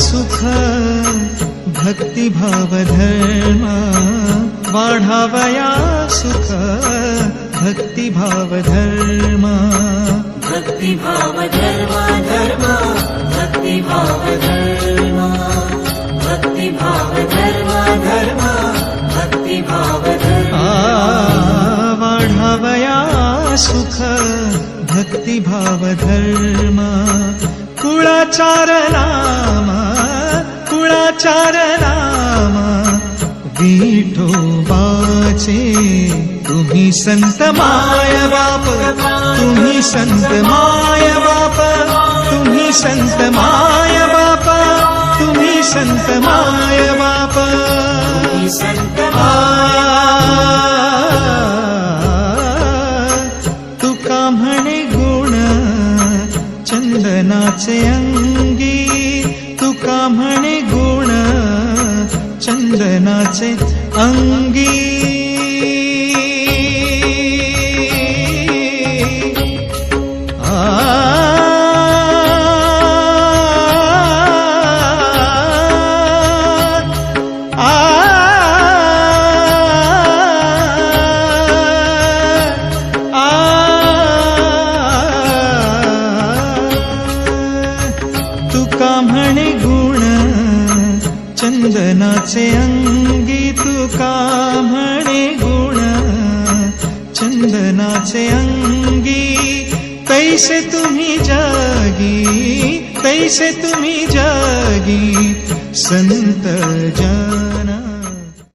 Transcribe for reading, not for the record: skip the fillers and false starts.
सुख भक्तिभाव धर्म वाढावया सुख भक्तिभाव धर्म भक्तिभाव धर्म धर्म भक्तिभाव धर्म भक्तिभाव धर्म धर्म भक्तिभाव धर्म वाढावया सुख भक्तिभाव धर्म कुळाचार नाम विठोबाचे तुम्ही संत माय बाप तुम्ही संत माय बाप तुम्ही संत माय बाप तुम्ही संत माय बाप संत तुका म्हणे गुण चंदनाचे अंगी तुका म्हणे गुण चंदनाचे अंगी तुका म्हणे गुण चंदनाचे अंगी तुका म्हणे गुण चंदनाचे अंगी तैसे तुम्ही जागी संत जन